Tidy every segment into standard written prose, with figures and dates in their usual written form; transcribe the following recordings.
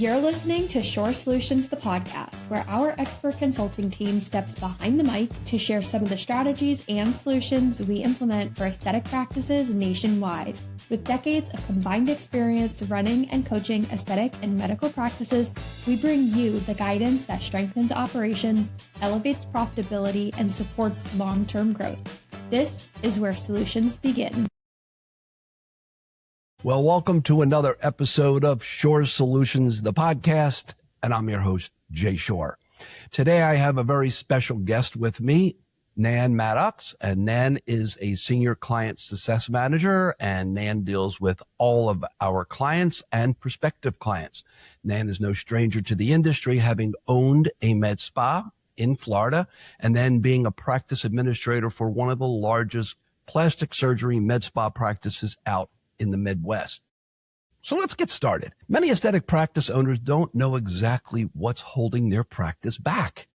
You're listening to Shorr Solutions, the podcast, where our expert consulting team steps behind the mic to share some of the strategies and solutions we implement for aesthetic practices nationwide. With decades of combined experience running and coaching aesthetic and medical practices, we bring you the guidance that strengthens operations, elevates profitability, and supports long-term growth. This is where solutions begin. Well, welcome to another episode of Shorr Solutions, the podcast, and I'm your host, Jay Shorr. Today, I have a very special guest with me, Nan Maddox, and Nan is a senior client success manager, and Nan deals with all of our clients and prospective clients. Nan is no stranger to the industry, having owned a med spa in Florida, and then being a practice administrator for one of the largest plastic surgery med spa practices out in the Midwest. So let's get started. Many aesthetic practice owners don't know exactly what's holding their practice back.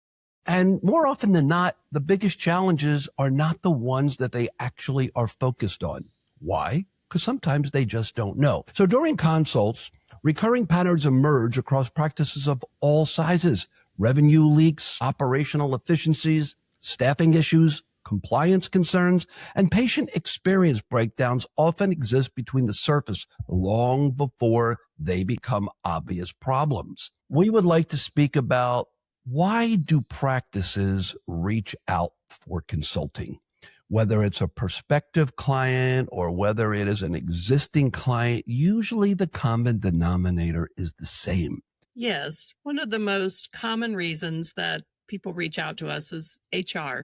And more often than not, the biggest challenges are not the ones that they actually are focused on. Why? Because sometimes they just don't know. So during consults, recurring patterns emerge across practices of all sizes: revenue leaks, operational efficiencies, staffing issues, compliance concerns, and patient experience breakdowns often exist between the surface long before they become obvious problems. We would like to speak about, why do practices reach out for consulting? Whether it's a prospective client or whether it is an existing client, usually the common denominator is the same. Yes, one of the most common reasons that people reach out to us is HR.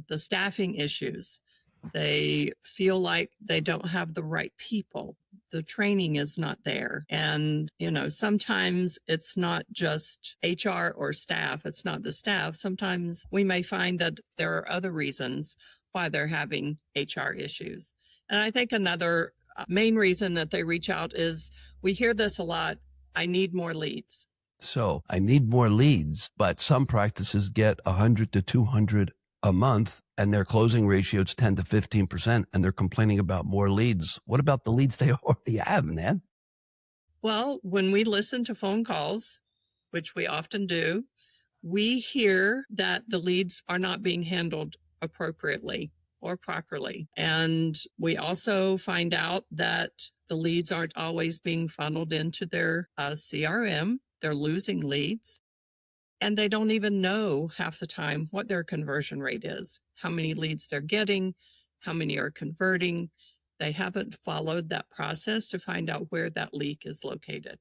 The staffing issues. They feel like they don't have the right people. The training is not there. And, sometimes it's not just HR or staff. It's not the staff. Sometimes we may find that there are other reasons why they're having HR issues. And I think another main reason that they reach out is, we hear this a lot: I need more leads. So I need more leads, but some practices get 100 to 200 a month, and their closing ratio is 10 to 15%, and they're complaining about more leads. What about the leads they already have, Nan? Well, when we listen to phone calls, which we often do, we hear that the leads are not being handled appropriately or properly. And we also find out that the leads aren't always being funneled into their CRM. They're losing leads. And they don't even know half the time what their conversion rate is, how many leads they're getting, how many are converting. They haven't followed that process to find out where that leak is located.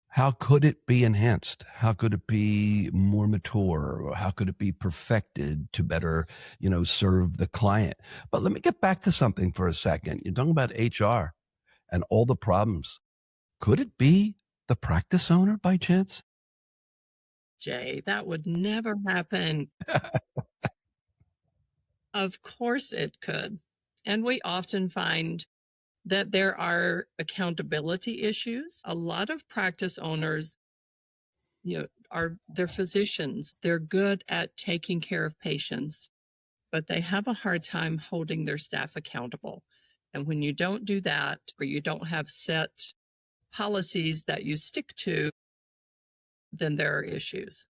How could it be enhanced? How could it be more mature? Or how could it be perfected to better, serve the client? But let me get back to something for a second. You're talking about HR and all the problems. Could it be the practice owner by chance? Jay, that would never happen. Of course it could. And we often find that there are accountability issues. A lot of practice owners, they're physicians. They're good at taking care of patients, but they have a hard time holding their staff accountable. And when you don't do that, or you don't have set policies that you stick to, then there are issues.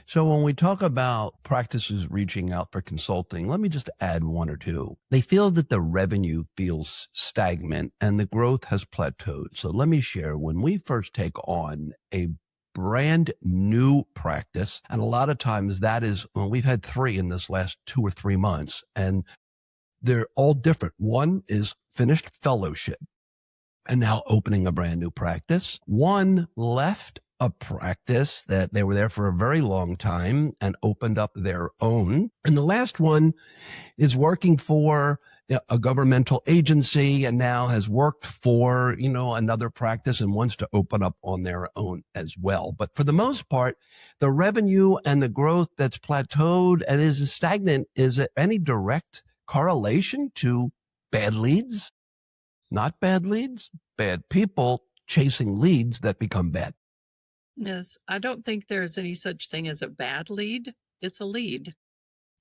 So when we talk about practices reaching out for consulting, let me just add one or two. They feel that the revenue feels stagnant and the growth has plateaued. So let me share, when we first take on a brand new practice, and a lot of times that is, we've had 3 in this last 2 or 3 months, and they're all different. One is finished fellowship and now opening a brand new practice. One left a practice that they were there for a very long time and opened up their own. And the last one is working for a governmental agency and now has worked for, another practice and wants to open up on their own as well. But for the most part, the revenue and the growth that's plateaued and is stagnant, is it any direct correlation to bad leads? Not bad leads, bad people chasing leads that become bad. Yes, I don't think there's any such thing as a bad lead. It's a lead,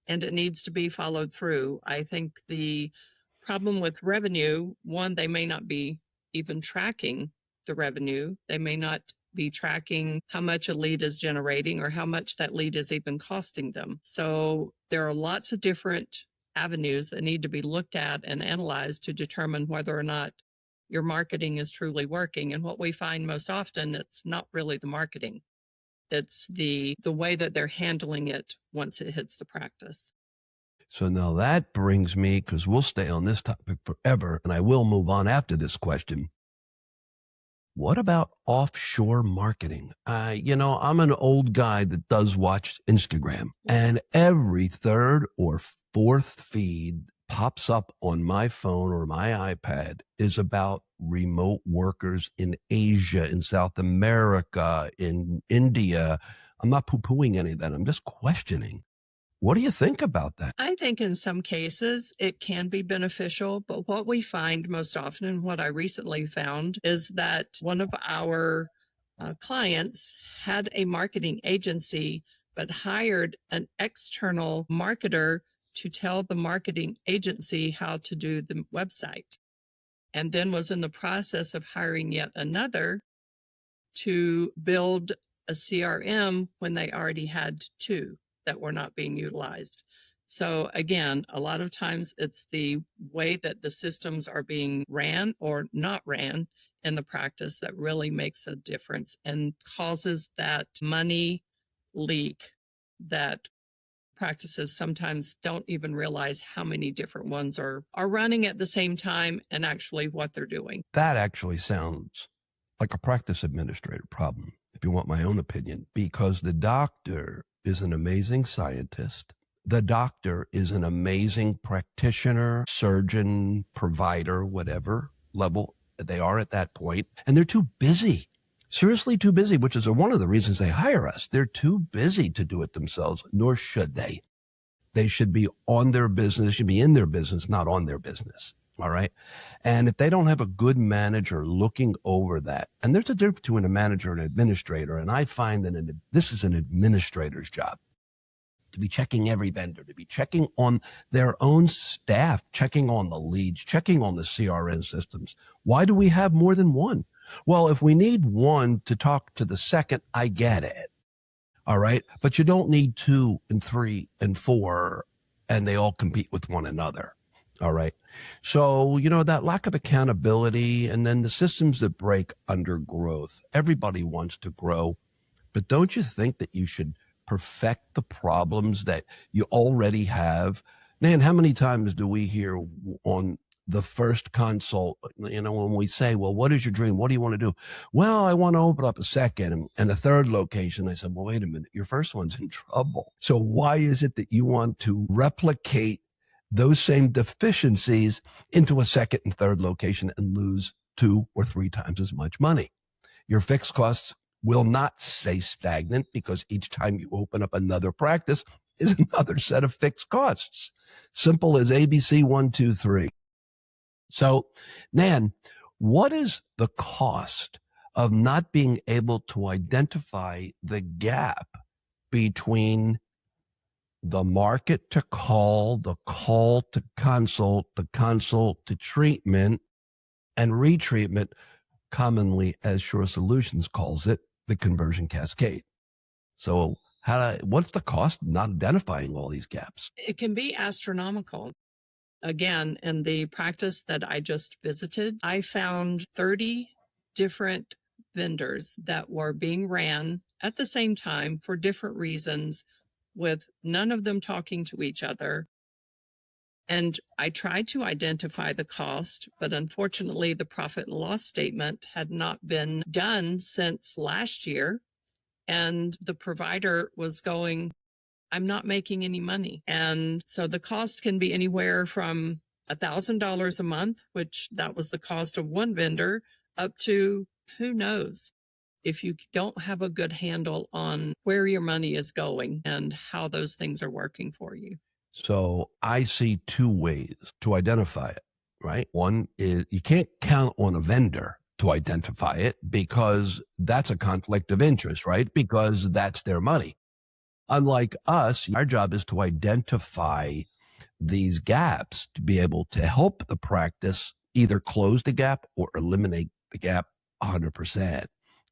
and it needs to be followed through. I think the problem with revenue, one, they may not be even tracking the revenue. They may not be tracking how much a lead is generating or how much that lead is even costing them. So there are lots of different avenues that need to be looked at and analyzed to determine whether or not your marketing is truly working. And what we find most often, it's not really the marketing. It's the way that they're handling it once it hits the practice. So now that brings me, because we'll stay on this topic forever, and I will move on after this question. What about offshore marketing? I'm an old guy that does watch Instagram, and every third or fourth feed pops up on my phone or my iPad is about remote workers in Asia, in South America, in India. I'm not poo-pooing any of that. I'm just questioning. What do you think about that? I think in some cases it can be beneficial, but what we find most often, and what I recently found, is that one of our clients had a marketing agency, but hired an external marketer to tell the marketing agency how to do the website, and then was in the process of hiring yet another to build a CRM when they already had two that were not being utilized. So again, a lot of times it's the way that the systems are being ran or not ran in the practice that really makes a difference and causes that money leak that practices sometimes don't even realize how many different ones are running at the same time and actually what they're doing. That actually sounds like a practice administrator problem, if you want my own opinion, because the doctor is an amazing scientist. The doctor is an amazing practitioner, surgeon, provider, whatever level they are at that point. And they're too busy, seriously too busy, which is one of the reasons they hire us. They're too busy to do it themselves, nor should they. They should be on their business, should be in their business, not on their business. All right. And if they don't have a good manager looking over that, and there's a difference between a manager and an administrator. And I find that this is an administrator's job, to be checking every vendor, to be checking on their own staff, checking on the leads, checking on the CRM systems. Why do we have more than one? Well, if we need one to talk to the second, I get it. All right. But you don't need 2 and 3 and 4, and they all compete with one another. All right. So, that lack of accountability, and then the systems that break under growth. Everybody wants to grow, but don't you think that you should perfect the problems that you already have? Nan, how many times do we hear on the first consult, when we say, well, what is your dream? What do you want to do? Well, I want to open up a second and a third location. I said, well, wait a minute, your first one's in trouble. So why is it that you want to replicate those same deficiencies into a second and third location and lose 2 or 3 times as much money? Your fixed costs will not stay stagnant, because each time you open up another practice is another set of fixed costs. Simple as ABC 1, 2, 3. So, Nan, what is the cost of not being able to identify the gap between the market to call, the call to consult, the consult to treatment, and retreatment, commonly as Shorr Solutions calls it, the conversion cascade? So what's the cost of not identifying all these gaps? It can be astronomical. Again, in the practice that I just visited, I found 30 different vendors that were being ran at the same time for different reasons, with none of them talking to each other. And I tried to identify the cost, but unfortunately the profit and loss statement had not been done since last year. And the provider was going, I'm not making any money. And so the cost can be anywhere from $1,000 a month, which that was the cost of one vendor, up to who knows, if you don't have a good handle on where your money is going and how those things are working for you. So I see 2 ways to identify it, right? One is you can't count on a vendor to identify it, because that's a conflict of interest, right? Because that's their money. Unlike us, our job is to identify these gaps to be able to help the practice either close the gap or eliminate the gap 100%.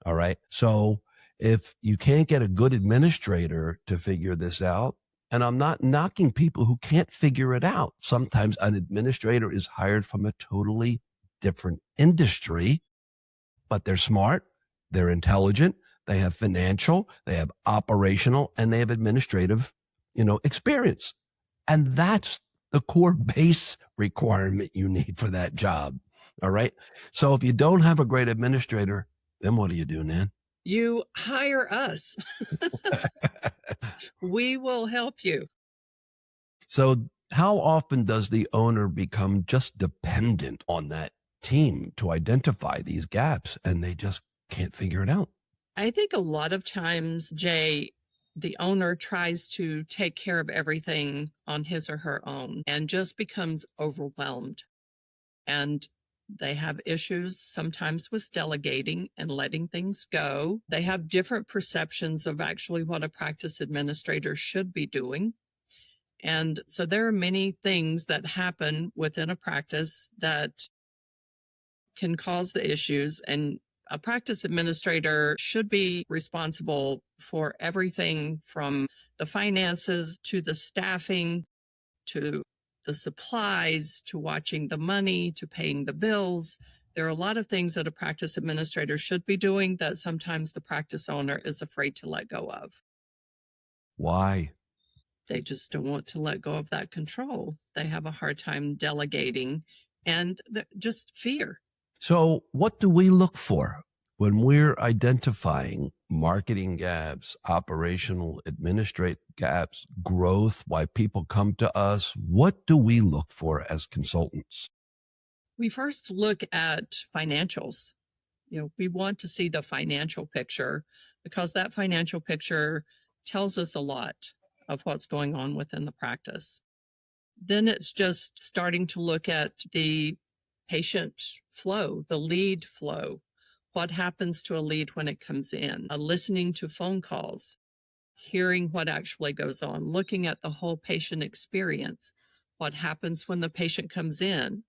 All right. So if you can't get a good administrator to figure this out, and I'm not knocking people who can't figure it out. Sometimes an administrator is hired from a totally different industry, but they're smart, they're intelligent, they have financial, they have operational, and they have administrative, experience. And that's the core base requirement you need for that job. All right. So if you don't have a great administrator, then what do you do, Nan? You hire us. We will help you. So how often does the owner become just dependent on that team to identify these gaps and they just can't figure it out? I think a lot of times, Jay, the owner tries to take care of everything on his or her own and just becomes overwhelmed. And they have issues sometimes with delegating and letting things go. They have different perceptions of actually what a practice administrator should be doing. And so there are many things that happen within a practice that can cause the issues. And a practice administrator should be responsible for everything from the finances to the staffing to the supplies, to watching the money, to paying the bills. There are a lot of things that a practice administrator should be doing that sometimes the practice owner is afraid to let go of. Why? They just don't want to let go of that control. They have a hard time delegating and just fear. So what do we look for when we're identifying marketing gaps, operational, administrative gaps, growth, why people come to us? What do we look for as consultants? We first look at financials. We want to see the financial picture because that financial picture tells us a lot of what's going on within the practice. Then it's just starting to look at the patient flow, the lead flow. What happens to a lead when it comes in? Listening to phone calls, hearing what actually goes on, looking at the whole patient experience. What happens when the patient comes in?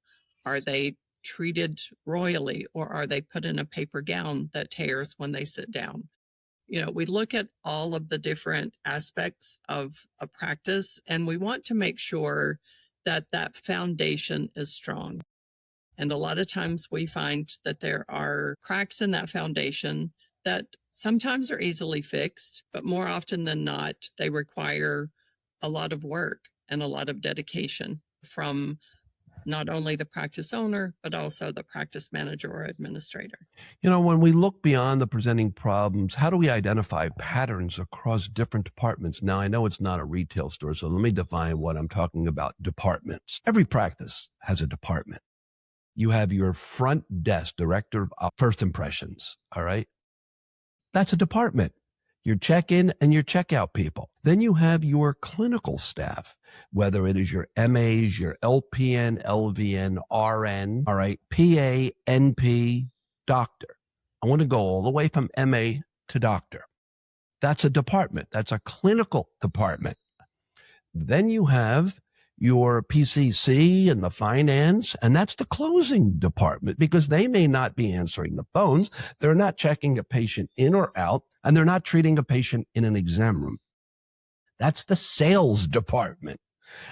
Are they treated royally or are they put in a paper gown that tears when they sit down? We look at all of the different aspects of a practice and we want to make sure that that foundation is strong. And a lot of times we find that there are cracks in that foundation that sometimes are easily fixed, but more often than not, they require a lot of work and a lot of dedication from not only the practice owner, but also the practice manager or administrator. When we look beyond the presenting problems, how do we identify patterns across different departments? Now, I know it's not a retail store, so let me define what I'm talking about. Departments. Every practice has a department. You have your front desk, director of first impressions. All right. That's a department. Your check-in and your checkout people. Then you have your clinical staff, whether it is your MAs, your LPN, LVN, RN, all right, PA, NP, doctor. I want to go all the way from MA to doctor. That's a department. That's a clinical department. Then you have your PCC and the finance, and that's the closing department because they may not be answering the phones. They're not checking a patient in or out, and they're not treating a patient in an exam room. That's the sales department.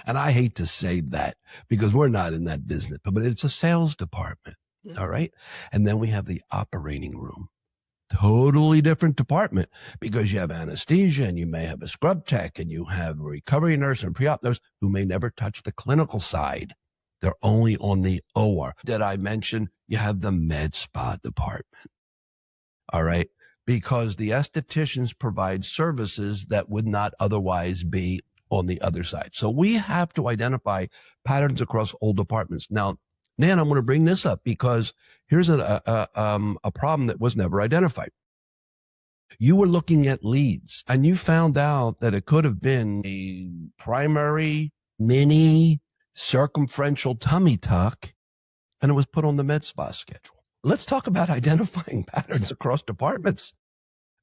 And I hate to say that because we're not in that business, but it's a sales department. All right. And then we have the operating room. Totally different department because you have anesthesia and you may have a scrub tech and you have a recovery nurse and pre-op nurse who may never touch the clinical side. They're only on the OR. Did I mention you have the med spa department? All right. Because the estheticians provide services that would not otherwise be on the other side. So we have to identify patterns across all departments. Now, Nan, I'm going to bring this up because here's a problem that was never identified. You were looking at leads and you found out that it could have been a primary, mini, circumferential tummy tuck, and it was put on the med spa schedule. Let's talk about identifying patterns across departments.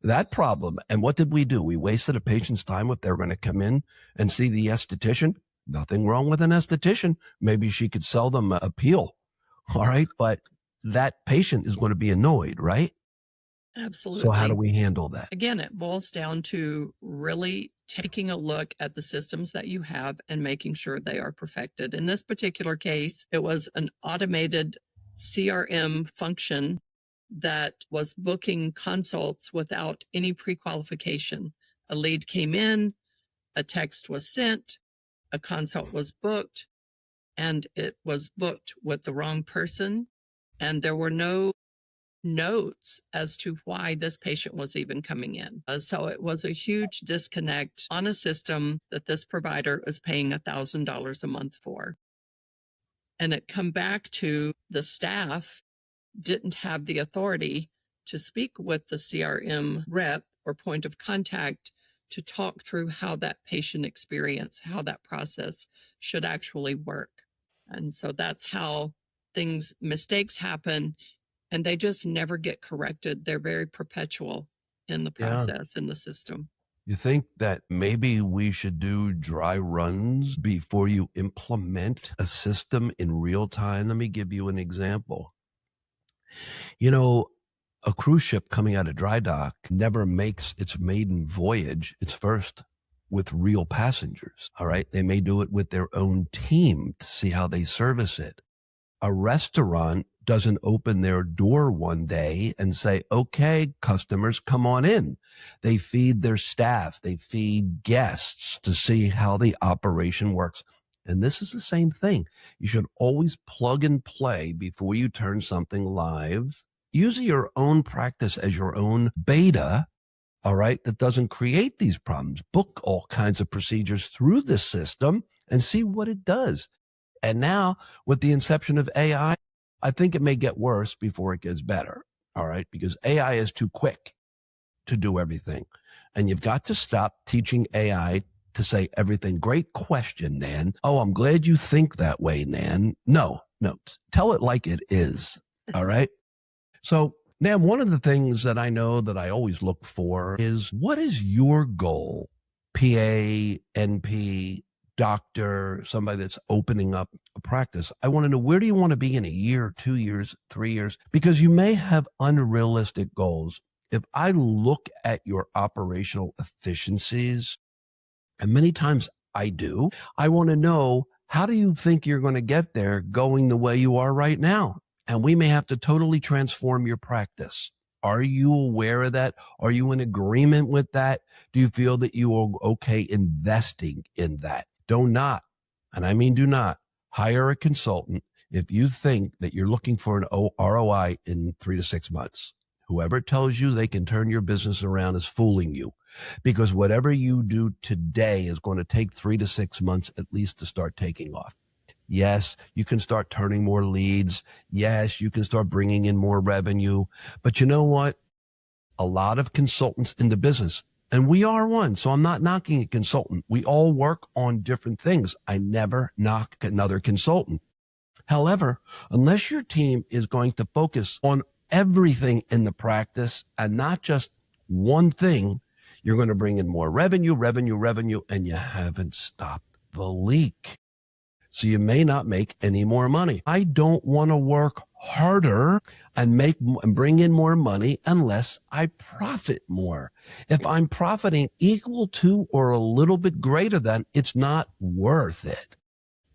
That problem. And what did we do? We wasted a patient's time if they were going to come in and see the esthetician. Nothing wrong with an esthetician. Maybe she could sell them a peel. All right. But that patient is going to be annoyed, right? Absolutely. So how do we handle that? Again, it boils down to really taking a look at the systems that you have and making sure they are perfected. In this particular case, it was an automated CRM function that was booking consults without any pre-qualification. A lead came in, a text was sent, a consult was booked, and it was booked with the wrong person, and there were no notes as to why this patient was even coming in. So it was a huge disconnect on a system that this provider is paying $1,000 a month for. And it come back to the staff didn't have the authority to speak with the CRM rep or point of contact to talk through how that patient experience, how that process should actually work. And so that's how mistakes happen, and they just never get corrected. They're very perpetual in the process, in the system. You think that maybe we should do dry runs before you implement a system in real time? Let me give you an example. You know, a cruise ship coming out of dry dock never makes its maiden voyage its first with real passengers. All right. They may do it with their own team to see how they service it. A restaurant doesn't open their door one day and say, okay, customers, come on in. They feed their staff. They feed guests to see how the operation works. And this is the same thing. You should always plug and play before you turn something live. Use your own practice as your own beta, all right, that doesn't create these problems. Book all kinds of procedures through this system and see what it does. And now, with the inception of AI, I think it may get worse before it gets better, all right, because AI is too quick to do everything. And you've got to stop teaching AI to say everything. Great question, Nan. Oh, I'm glad you think that way, Nan. No, tell it like it is, all right? So, Nan, one of the things that I know that I always look for is, what is your goal? PA, NP, doctor, somebody that's opening up a practice. I want to know, where do you want to be in a year, 2 years, 3 years? Because you may have unrealistic goals. If I look at your operational efficiencies, and many times I do, I want to know, how do you think you're going to get there going the way you are right now? And we may have to totally transform your practice. Are you aware of that? Are you in agreement with that? Do you feel that you are okay investing in that? Do not, and I mean do not, hire a consultant if you think that you're looking for an ROI in 3 to 6 months. Whoever tells you they can turn your business around is fooling you, because whatever you do today is going to take 3 to 6 months at least to start taking off. Yes, you can start turning more leads. Yes, you can start bringing in more revenue. But you know what? A lot of consultants in the business, and we are one, so I'm not knocking a consultant. We all work on different things. I never knock another consultant. However, unless your team is going to focus on everything in the practice and not just one thing, you're going to bring in more revenue, and you haven't stopped the leak. So you may not make any more money. I don't want to work harder and bring in more money unless I profit more. If I'm profiting equal to or a little bit greater than, it's not worth it.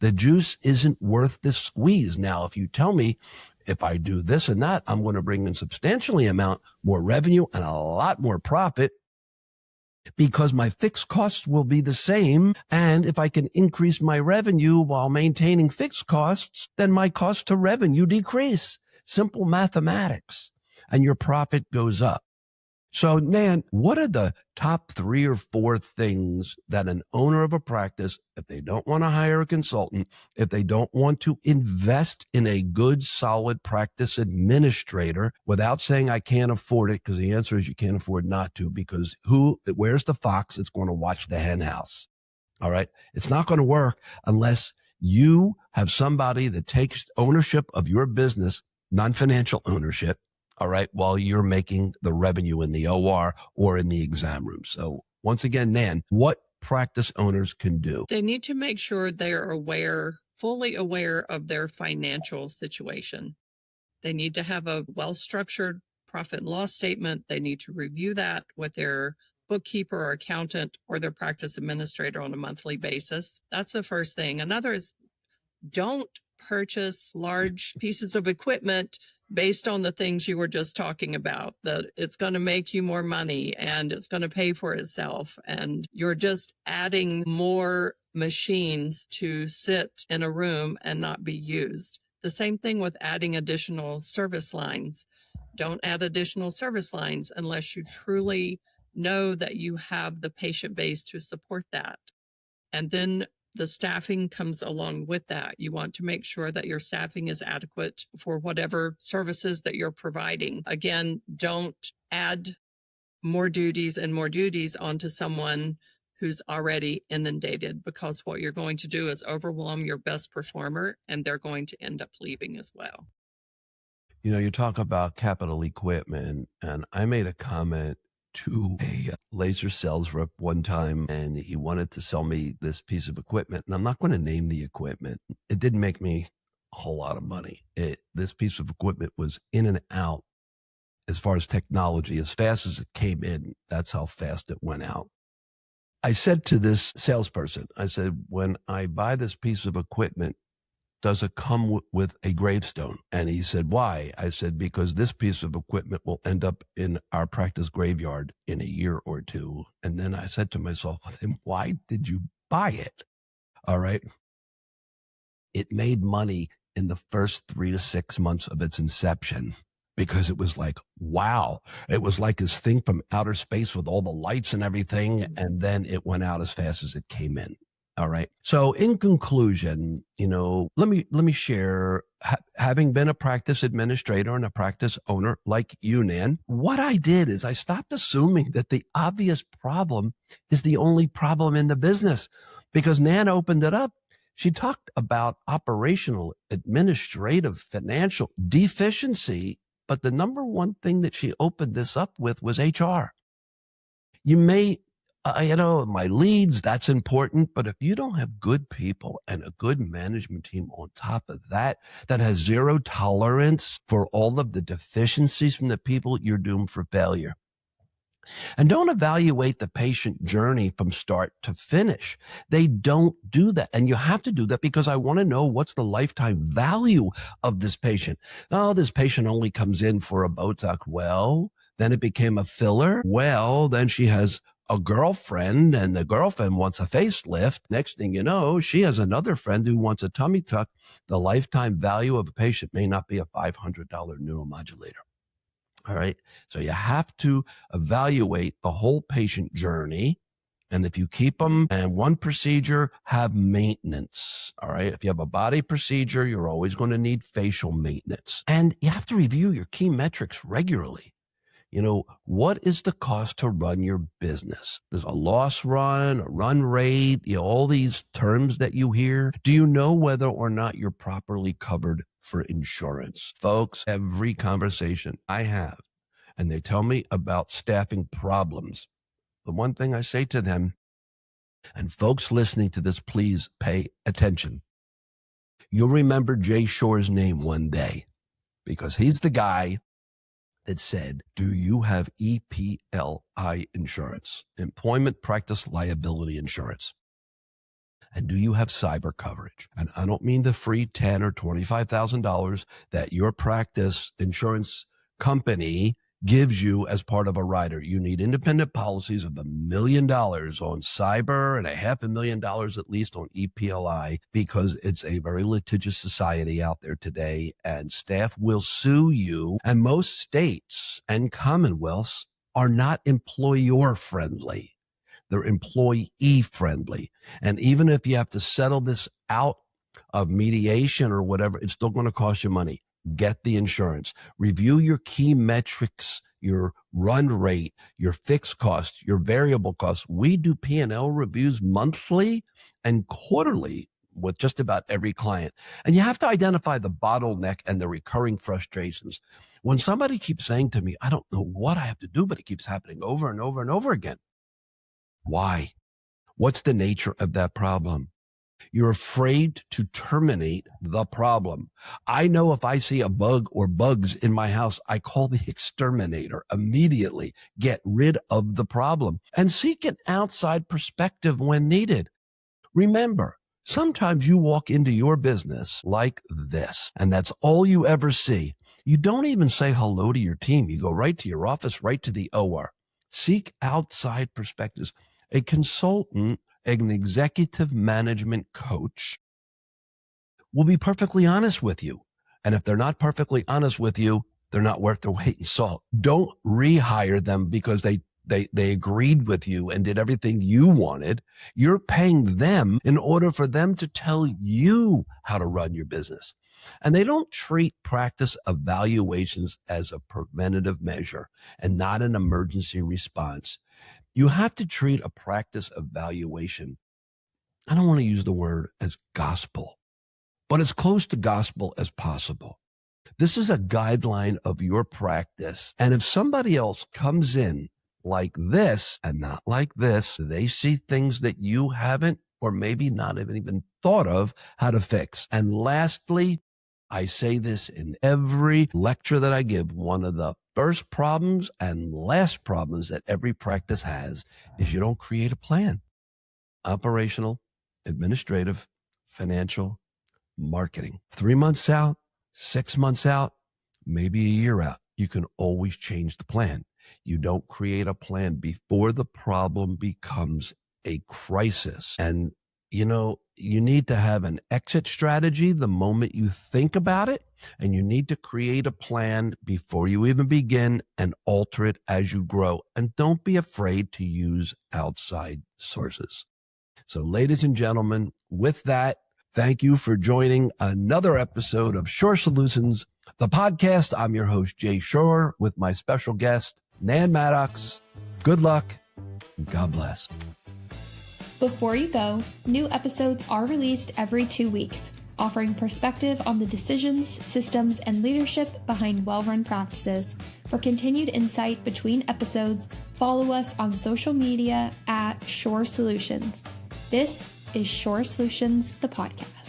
The juice isn't worth the squeeze. Now, if you tell me, if I do this and that, I'm going to bring in substantially more revenue and a lot more profit, because my fixed costs will be the same. And if I can increase my revenue while maintaining fixed costs, then my cost to revenue decrease. Simple mathematics. And your profit goes up. So, Nan, what are the top 3 or 4 things that an owner of a practice, if they don't want to hire a consultant, if they don't want to invest in a good, solid practice administrator without saying I can't afford it, because the answer is you can't afford not to, because where's the fox that's going to watch the hen house? All right. It's not going to work unless you have somebody that takes ownership of your business, non-financial ownership, all right, while you're making the revenue in the OR or in the exam room. So once again, Nan, what practice owners can do? They need to make sure they're fully aware of their financial situation. They need to have a well-structured profit and loss statement. They need to review that with their bookkeeper or accountant or their practice administrator on a monthly basis. That's the first thing. Another is, don't purchase large pieces of equipment based on the things you were just talking about, that it's going to make you more money and it's going to pay for itself. And you're just adding more machines to sit in a room and not be used. The same thing with adding additional service lines. Don't add additional service lines unless you truly know that you have the patient base to support that. And then the staffing comes along with that. You want to make sure that your staffing is adequate for whatever services that you're providing. Again, don't add more duties and more duties onto someone who's already inundated, because what you're going to do is overwhelm your best performer and they're going to end up leaving as well. You know, you talk about capital equipment, and I made a comment to a laser sales rep one time, and he wanted to sell me this piece of equipment, and I'm not going to name the equipment. It didn't make me a whole lot of money. This piece of equipment was in and out as far as technology. As fast as it came in, that's how fast it went out. I said to this salesperson, I said, when I buy this piece of equipment, does it come with a gravestone? And he said, why? I said, because this piece of equipment will end up in our practice graveyard in a year or two. And then I said to myself, then why did you buy it? All right. It made money in the first 3 to 6 months of its inception, because it was like, wow, it was like this thing from outer space with all the lights and everything. And then it went out as fast as it came in. All right. So in conclusion, you know, let me share, having been a practice administrator and a practice owner like you, Nan, what I did is I stopped assuming that the obvious problem is the only problem in the business, because Nan opened it up. She talked about operational, administrative, financial deficiency, but the number one thing that she opened this up with was HR. You may, my leads, that's important. But if you don't have good people and a good management team on top of that, that has zero tolerance for all of the deficiencies from the people, you're doomed for failure. And don't evaluate the patient journey from start to finish. They don't do that. And you have to do that because I want to know what's the lifetime value of this patient. Oh, this patient only comes in for a Botox. Well, then it became a filler. Well, then she has a girlfriend and the girlfriend wants a facelift. Next thing you know, she has another friend who wants a tummy tuck. The lifetime value of a patient may not be a $500 neuromodulator. All right. So you have to evaluate the whole patient journey. And if you keep them and one procedure, have maintenance. All right. If you have a body procedure, you're always going to need facial maintenance. And you have to review your key metrics regularly. You know, what is the cost to run your business? There's a loss run, a run rate, all these terms that you hear. Do you know whether or not you're properly covered for insurance? Folks, every conversation I have, and they tell me about staffing problems, the one thing I say to them, and folks listening to this, please pay attention. You'll remember Jay Shorr's name one day, because he's the guy that said, do you have EPLI insurance, employment practice liability insurance? And do you have cyber coverage? And I don't mean the free $10,000 or $25,000 that your practice insurance company gives you as part of a rider. You need independent policies of $1 million on cyber and $500,000 at least on EPLI, because it's a very litigious society out there today, and staff will sue you. And most states and commonwealths are not employer friendly. They're employee friendly. And even if you have to settle this out of mediation or whatever, it's still going to cost you money. Get the insurance. Review your key metrics, your run rate, your fixed costs, your variable costs. We do P&L reviews monthly and quarterly with just about every client. And you have to identify the bottleneck and the recurring frustrations. When somebody keeps saying to me, I don't know what I have to do, but it keeps happening over and over and over again. Why? What's the nature of that problem? You're afraid to terminate the problem. I know if I see a bug or bugs in my house, I call the exterminator immediately. Get rid of the problem and seek an outside perspective when needed. Remember, sometimes you walk into your business like this, and that's all you ever see. You don't even say hello to your team. You go right to your office, right to the OR. Seek outside perspectives. A consultant, an executive management coach will be perfectly honest with you. And if they're not perfectly honest with you, they're not worth their weight in salt. Don't rehire them because they agreed with you and did everything you wanted. You're paying them in order for them to tell you how to run your business. And they don't treat practice evaluations as a preventative measure and not an emergency response. You have to treat a practice evaluation, I don't want to use the word as gospel, but as close to gospel as possible. This is a guideline of your practice. And if somebody else comes in like this and not like this, they see things that you haven't or maybe not even thought of how to fix. And lastly, I say this in every lecture that I give, one of the first problems and last problems that every practice has is you don't create a plan. Operational, administrative, financial, marketing. 3 months out, 6 months out, maybe a year out, you can always change the plan. You don't create a plan before the problem becomes a crisis. And, you need to have an exit strategy the moment you think about it, and you need to create a plan before you even begin and alter it as you grow. And don't be afraid to use outside sources. So, ladies and gentlemen, with that, thank you for joining another episode of Shorr Solutions, the podcast. I'm your host, Jay Shorr, with my special guest, Nan Maddox. Good luck and God bless. Before you go, new episodes are released every 2 weeks, offering perspective on the decisions, systems, and leadership behind well-run practices. For continued insight between episodes, follow us on social media at Shorr Solutions. This is Shorr Solutions, the podcast.